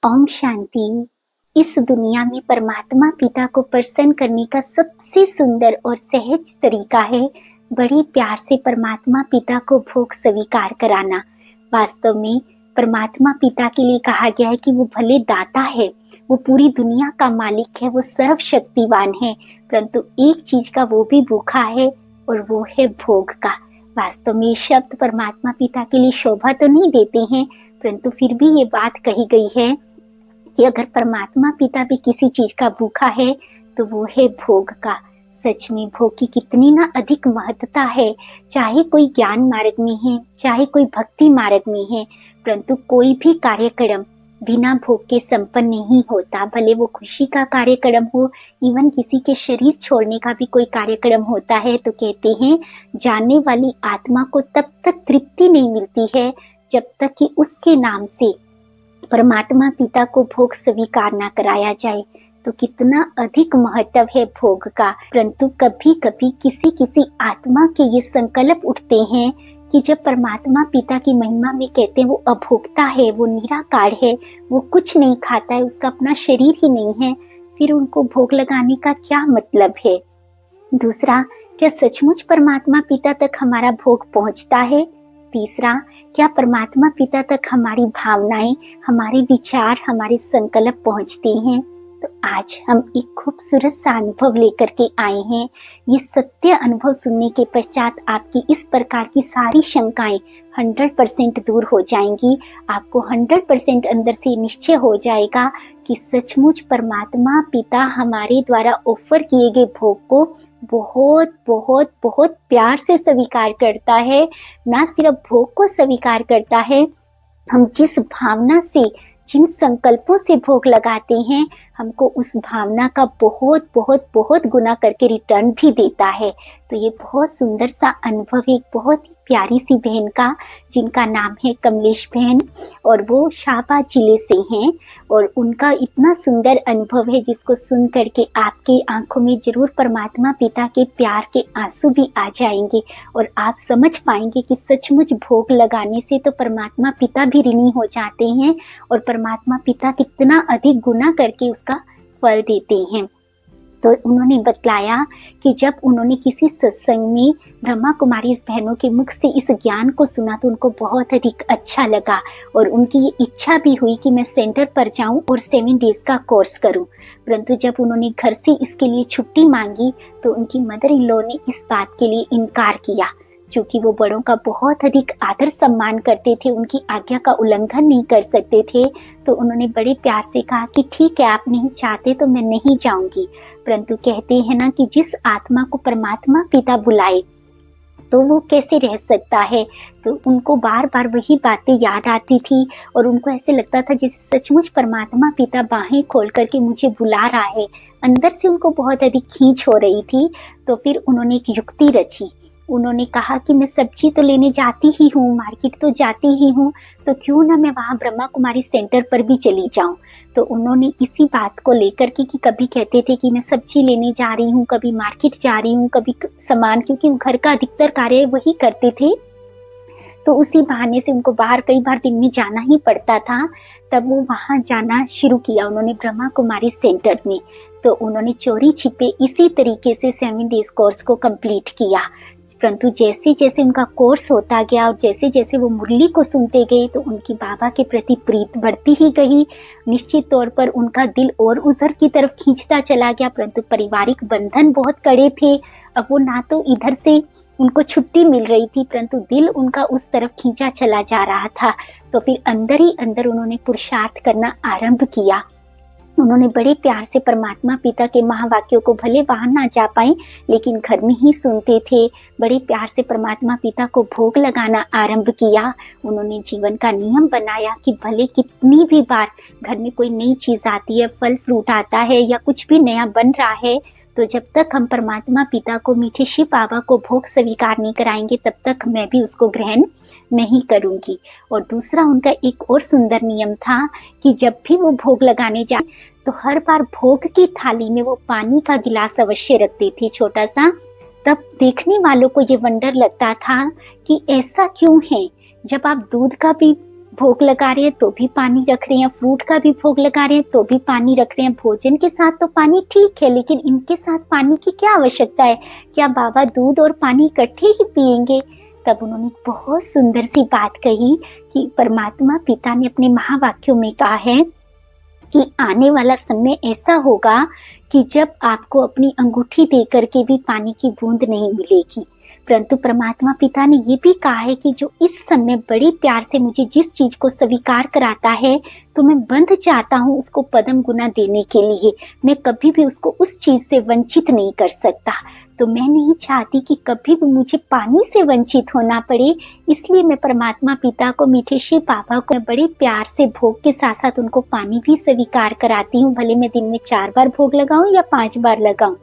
ओम शांति। इस दुनिया में परमात्मा पिता को प्रसन्न करने का सबसे सुंदर और सहज तरीका है बड़े प्यार से परमात्मा पिता को भोग स्वीकार कराना। वास्तव में परमात्मा पिता के लिए कहा गया है कि वो भले दाता है, वो पूरी दुनिया का मालिक है, वो सर्वशक्तिवान है, परंतु एक चीज का वो भी भूखा है और वो है भोग का। वास्तव में ये शब्द परमात्मा पिता के लिए शोभा तो नहीं देते हैं, परंतु फिर भी ये बात कही गई है कि अगर परमात्मा पिता भी किसी चीज का भूखा है तो वो है भोग का। सच में भोग की कितनी ना अधिक महत्ता है। चाहे कोई ज्ञान मार्ग में है, चाहे कोई भक्ति मार्ग में है, परंतु कोई भी कार्यक्रम बिना भोग के संपन्न नहीं होता। भले वो खुशी का कार्यक्रम हो, इवन किसी के शरीर छोड़ने का भी कोई कार्यक्रम होता है तो कहते हैं जानने वाली आत्मा को तब तक तृप्ति नहीं मिलती है जब तक कि उसके नाम से परमात्मा पिता को भोग स्वीकार ना कराया जाए। तो कितना अधिक महत्व है भोग का। परंतु कभी कभी किसी किसी आत्मा के ये संकल्प उठते हैं कि जब परमात्मा पिता की महिमा में कहते हैं वो अभोक्ता है, वो निराकार है, वो कुछ नहीं खाता है, उसका अपना शरीर ही नहीं है, फिर उनको भोग लगाने का क्या मतलब है। दूसरा, क्या सचमुच परमात्मा पिता तक हमारा भोग पहुंचता है। तीसरा, क्या परमात्मा पिता तक हमारी भावनाएं, हमारे विचार, हमारे संकल्प पहुंचते हैं। तो आज हम एक खूबसूरत सा अनुभव लेकर के आए हैं। ये सत्य अनुभव सुनने के पश्चात आपकी इस प्रकार की सारी शंकाएं 100% दूर हो जाएंगी। आपको 100% अंदर से निश्चय हो जाएगा कि सचमुच परमात्मा पिता हमारे द्वारा ऑफर किए गए भोग को बहुत बहुत बहुत प्यार से स्वीकार करता है। ना सिर्फ भोग को स्वीकार करता है, हम जिस भावना से, जिन संकल्पों से भोग लगाते हैं, हमको उस भावना का बहुत बहुत बहुत गुना करके रिटर्न भी देता है। तो ये बहुत सुंदर सा अनुभव है एक बहुत ही प्यारी सी बहन का, जिनका नाम है कमलेश बहन, और वो शाहबाद जिले से हैं। और उनका इतना सुंदर अनुभव है जिसको सुन करके आपके आंखों में जरूर परमात्मा पिता के प्यार के आंसू भी आ जाएंगे और आप समझ पाएंगे कि सचमुच भोग लगाने से तो परमात्मा पिता भी ऋणी हो जाते हैं और परमात्मा पिता कितना अधिक गुना करके उसका फल देते हैं। तो उन्होंने बतलाया कि जब उन्होंने किसी सत्संग में ब्रह्मा कुमारी इस बहनों के मुख से इस ज्ञान को सुना तो उनको बहुत अधिक अच्छा लगा और उनकी ये इच्छा भी हुई कि मैं सेंटर पर जाऊं और 7 डेज का कोर्स करूं। परंतु जब उन्होंने घर से इसके लिए छुट्टी मांगी तो उनकी मदर इन लॉ ने इस बात के लिए इनकार किया। क्योंकि वो बड़ों का बहुत अधिक आदर सम्मान करते थे, उनकी आज्ञा का उल्लंघन नहीं कर सकते थे, तो उन्होंने बड़े प्यार से कहा कि ठीक है, आप नहीं चाहते तो मैं नहीं जाऊंगी। परंतु कहते हैं ना कि जिस आत्मा को परमात्मा पिता बुलाए तो वो कैसे रह सकता है। तो उनको बार बार वही बातें याद आती थी और उनको ऐसे लगता था जैसे सचमुच परमात्मा पिता बाहें खोल करके मुझे बुला रहा है। अंदर से उनको बहुत अधिक खींच हो रही थी। तो फिर उन्होंने एक युक्ति रची। उन्होंने कहा कि मैं सब्जी तो लेने जाती ही हूँ, मार्केट तो जाती ही हूँ, तो क्यों ना मैं वहाँ ब्रह्मा कुमारी सेंटर पर भी चली जाऊँ। तो उन्होंने इसी बात को लेकर के कि कभी कहते थे कि मैं सब्जी लेने जा रही हूँ, कभी मार्केट जा रही हूँ, कभी सामान, क्योंकि घर का अधिकतर कार्य वही करते थे, तो उसी बहाने से उनको बाहर कई बार दिन में जाना ही पड़ता था। तब वो वहाँ जाना शुरू किया उन्होंने ब्रह्मा कुमारी सेंटर में। तो उन्होंने चोरी छिपे इसी तरीके से 7 डेज कोर्स को कंप्लीट किया। परंतु जैसे जैसे उनका कोर्स होता गया और जैसे जैसे वो मुरली को सुनते गए तो उनकी बाबा के प्रति प्रीत बढ़ती ही गई। निश्चित तौर पर उनका दिल और उधर की तरफ खींचता चला गया, परंतु पारिवारिक बंधन बहुत कड़े थे। अब वो ना तो इधर से उनको छुट्टी मिल रही थी, परंतु दिल उनका उस तरफ खींचा चला जा रहा था। तो फिर अंदर ही अंदर उन्होंने पुरुषार्थ करना आरंभ किया। उन्होंने बड़े प्यार से परमात्मा पिता के महावाक्यों को भले बाहर ना जा पाए लेकिन घर में ही सुनते थे। बड़े प्यार से परमात्मा पिता को भोग लगाना आरंभ किया। उन्होंने जीवन का नियम बनाया कि भले कितनी भी बार घर में कोई नई चीज आती है, फल फ्रूट आता है या कुछ भी नया बन रहा है, तो जब तक हम परमात्मा पिता को, मीठे शिव बाबा को भोग स्वीकार नहीं कराएंगे तब तक मैं भी उसको ग्रहण नहीं करूंगी। और दूसरा उनका एक और सुंदर नियम था कि जब भी वो भोग लगाने जाए तो हर बार भोग की थाली में वो पानी का गिलास अवश्य रखते थे, छोटा सा। तब देखने वालों को ये वंडर लगता था कि ऐसा क्यों है। जब आप दूध का भी भोग लगा रहे हैं तो भी पानी रख रहे हैं, फ्रूट का भी भोग लगा रहे हैं तो भी पानी रख रहे हैं। भोजन के साथ तो पानी ठीक है, लेकिन इनके साथ पानी की क्या आवश्यकता है? क्या बाबा दूध और पानी इकट्ठे ही पिएंगे? तब उन्होंने बहुत सुंदर सी बात कही कि परमात्मा पिता ने अपने महावाक्यों में कहा है कि आने वाला समय ऐसा होगा कि जब आपको अपनी अंगूठी दे करके भी पानी की बूंद नहीं मिलेगी। परंतु परमात्मा पिता ने ये भी कहा है कि जो इस समय बड़े प्यार से मुझे जिस चीज को स्वीकार कराता है, तो मैं बंध जाता हूँ उसको पदम गुना देने के लिए। मैं कभी भी उसको उस चीज से वंचित नहीं कर सकता। तो मैं नहीं चाहती कि कभी भी मुझे पानी से वंचित होना पड़े, इसलिए मैं परमात्मा पिता को, मीठे शिव बाबा को बड़े प्यार से भोग के साथ साथ उनको पानी भी स्वीकार कराती हूँ, भले मैं दिन में 4 बार भोग लगाऊं या 5 बार लगाऊं।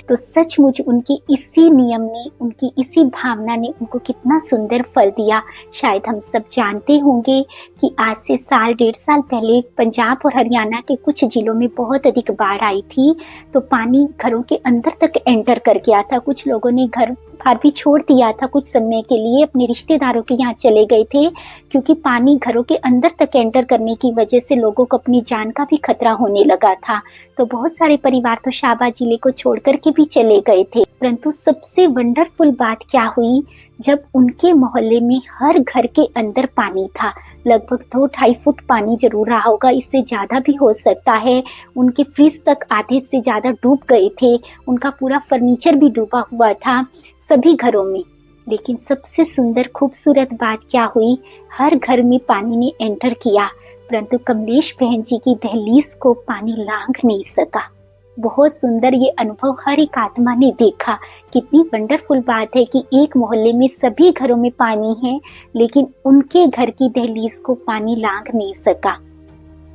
तो सचमुच उनके इसी नियम ने, उनकी इसी भावना ने उनको कितना सुंदर फल दिया। शायद हम सब जानते होंगे कि आज से 1.5 साल पहले पंजाब और हरियाणा के कुछ जिलों में बहुत अधिक बाढ़ आई थी, तो पानी घरों के अंदर तक एंटर कर गया था। कुछ लोगों ने घर बाहर भी छोड़ दिया था, कुछ समय के लिए अपने रिश्तेदारों के यहाँ चले गए थे, क्योंकि पानी घरों के अंदर तक एंटर करने की वजह से लोगों को अपनी जान का भी खतरा होने लगा था। तो बहुत सारे परिवार तो शाहबाद जिले को छोड़ करके भी चले गए थे। परंतु सबसे वंडरफुल बात क्या हुई, जब उनके मोहल्ले में हर घर के अंदर पानी था। लगभग 2-2.5 फुट पानी जरूर रहा होगा, इससे ज्यादा भी हो सकता है। उनके फ्रिज तक आधे से ज्यादा डूब गए थे, उनका पूरा फर्नीचर भी डूबा हुआ था सभी घरों में। लेकिन सबसे सुंदर खूबसूरत बात क्या हुई, हर घर में पानी ने एंटर किया, परंतु कमलेश बहन जी की दहलीज को पानी लांघ नहीं सका। बहुत सुंदर ये अनुभव हर एक आत्मा ने देखा। कितनी वंडरफुल बात है कि एक मोहल्ले में सभी घरों में पानी है, लेकिन उनके घर की दहलीज को पानी लांघ नहीं सका।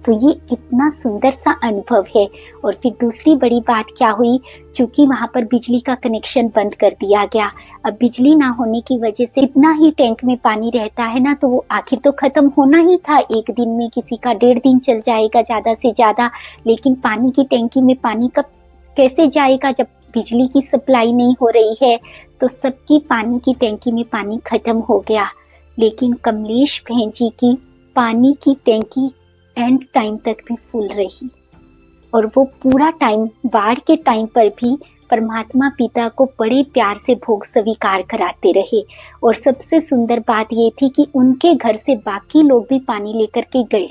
तो ये कितना सुंदर सा अनुभव है। और फिर दूसरी बड़ी बात क्या हुई, चूंकि वहां पर बिजली का कनेक्शन बंद कर दिया गया। अब बिजली ना होने की वजह से इतना ही टैंक में पानी रहता है ना, तो वो आखिर तो खत्म होना ही था। एक दिन में किसी का 1.5 दिन चल जाएगा ज्यादा से ज्यादा, लेकिन पानी की टैंकी में पानी कब कैसे जाएगा जब बिजली की सप्लाई नहीं हो रही है। तो सबकी पानी की टैंकी में पानी खत्म हो गया, लेकिन कमलेश बहन जी की पानी की टैंकी एंड टाइम तक भी फुल रही। और वो पूरा टाइम, बाढ़ के टाइम पर भी परमात्मा पिता को बड़े प्यार से भोग स्वीकार कराते रहे। और सबसे सुंदर बात ये थी कि उनके घर से बाकी लोग भी पानी लेकर के गए,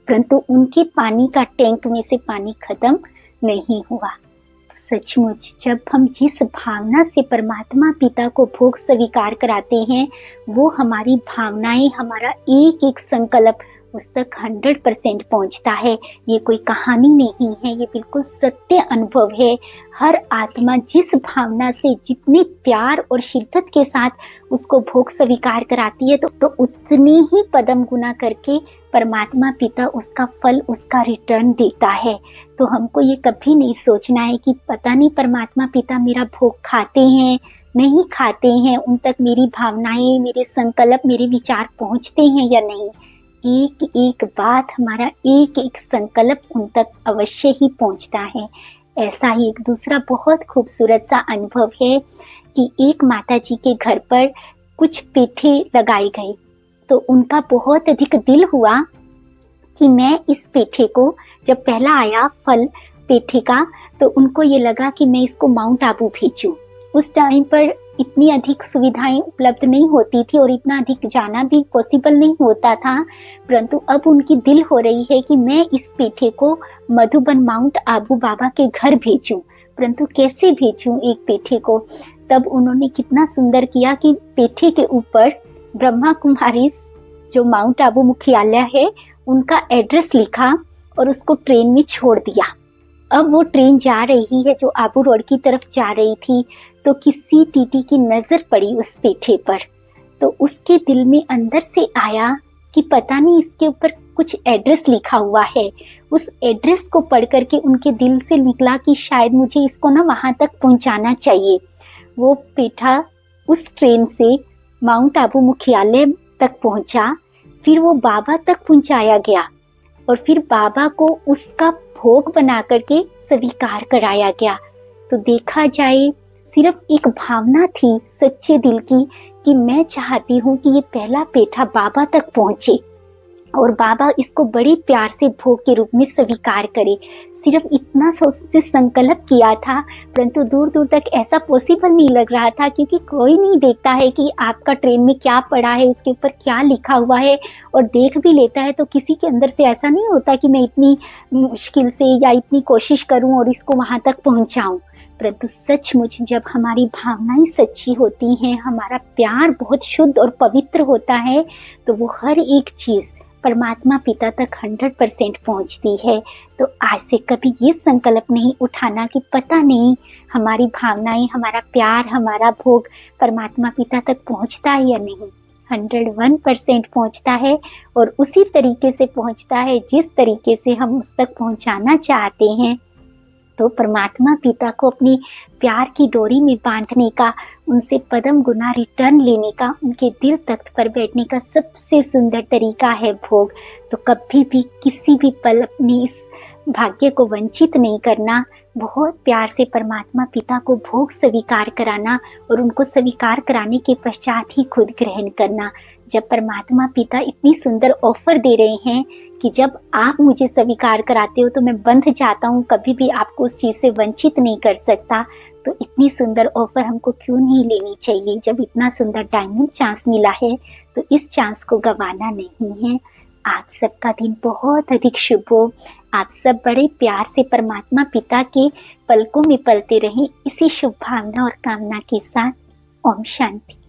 परंतु उनके पानी का टैंक में से पानी खत्म नहीं हुआ। तो सचमुच जब हम जिस भावना से परमात्मा पिता को भोग स्वीकार कराते हैं, वो हमारी भावनाएं, हमारा एक एक संकल्प उस तक 100% पहुंचता है। ये कोई कहानी नहीं है, ये बिल्कुल सत्य अनुभव है। हर आत्मा जिस भावना से, जितने प्यार और शिद्दत के साथ उसको भोग स्वीकार कराती है, तो उतने ही पदम गुना करके परमात्मा पिता उसका फल, उसका रिटर्न देता है। तो हमको ये कभी नहीं सोचना है कि पता नहीं परमात्मा पिता मेरा भोग खाते हैं नहीं खाते हैं, उन तक मेरी भावनाएं, मेरे संकल्प, मेरे विचार पहुंचते हैं या नहीं। एक एक बात, हमारा एक एक संकल्प उन तक अवश्य ही पहुंचता है। ऐसा ही एक दूसरा बहुत खूबसूरत सा अनुभव है कि एक माता जी के घर पर कुछ पेठे लगाए गए, तो उनका बहुत अधिक दिल हुआ कि मैं इस पेठे को, जब पहला आया फल पेठे का, तो उनको ये लगा कि मैं इसको माउंट आबू भेजूं। उस टाइम पर इतनी अधिक सुविधाएं उपलब्ध नहीं होती थी और इतना अधिक जाना भी पॉसिबल नहीं होता था, परंतु अब उनकी दिल हो रही है कि मैं इस पेठे को मधुबन माउंट आबू बाबा के घर भेजूं। परंतु कैसे भेजूं एक पेठे को? तब उन्होंने कितना सुंदर किया कि पेठे के ऊपर ब्रह्मा कुमारी, जो माउंट आबू मुख्यालय है, उनका एड्रेस लिखा और उसको ट्रेन में छोड़ दिया। अब वो ट्रेन जा रही है जो आबू रोड की तरफ जा रही थी, तो किसी टीटी की नजर पड़ी उस पेठे पर, तो उसके दिल में अंदर से आया कि पता नहीं इसके ऊपर कुछ एड्रेस लिखा हुआ है। उस एड्रेस को पढ़ करके उनके दिल से निकला कि शायद मुझे इसको ना वहां तक पहुंचाना चाहिए। वो पेठा उस ट्रेन से माउंट आबू मुख्यालय तक पहुंचा, फिर वो बाबा तक पहुंचाया गया और फिर बाबा को उसका भोग बना करके स्वीकार कराया गया। तो देखा जाए सिर्फ एक भावना थी सच्चे दिल की कि मैं चाहती हूँ कि ये पहला पेठा बाबा तक पहुँचे और बाबा इसको बड़े प्यार से भोग के रूप में स्वीकार करे। सिर्फ इतना सोच से संकल्प किया था, परंतु दूर दूर तक ऐसा पॉसिबल नहीं लग रहा था, क्योंकि कोई नहीं देखता है कि आपका ट्रेन में क्या पड़ा है, उसके ऊपर क्या लिखा हुआ है, और देख भी लेता है तो किसी के अंदर से ऐसा नहीं होता कि मैं इतनी मुश्किल से या इतनी कोशिश करूं और इसको वहां तक पहुंचाऊं। परंतु सचमुच जब हमारी भावनाएं सच्ची होती हैं, हमारा प्यार बहुत शुद्ध और पवित्र होता है, तो वो हर एक चीज परमात्मा पिता तक 100% पहुंचती है। तो आज से कभी ये संकल्प नहीं उठाना कि पता नहीं हमारी भावनाएं, हमारा प्यार, हमारा भोग परमात्मा पिता तक पहुंचता है या नहीं। 101% पहुंचता है, और उसी तरीके से पहुंचता है जिस तरीके से हम उस तक पहुंचाना चाहते हैं। तो परमात्मा पिता को अपनी प्यार की डोरी में बांधने का, उनसे पदम गुना रिटर्न लेने का, उनके दिल तख्त पर बैठने का सबसे सुंदर तरीका है भोग। तो कभी भी किसी भी पल अपनी इस भाग्य को वंचित नहीं करना, बहुत प्यार से परमात्मा पिता को भोग स्वीकार कराना, और उनको स्वीकार कराने के पश्चात ही खुद ग्रहण करना। जब परमात्मा पिता इतनी सुंदर ऑफर दे रहे हैं कि जब आप मुझे स्वीकार कराते हो तो मैं बंध जाता हूँ, कभी भी आपको उस चीज़ से वंचित नहीं कर सकता, तो इतनी सुंदर ऑफर हमको क्यों नहीं लेनी चाहिए। जब इतना सुंदर डायमंड चांस मिला है तो इस चांस को गंवाना नहीं है। आप सबका दिन बहुत अधिक शुभ हो। आप सब बड़े प्यार से परमात्मा पिता के पलकों में पलते रहें, इसी शुभ भावना और कामना के साथ। ओम शांति।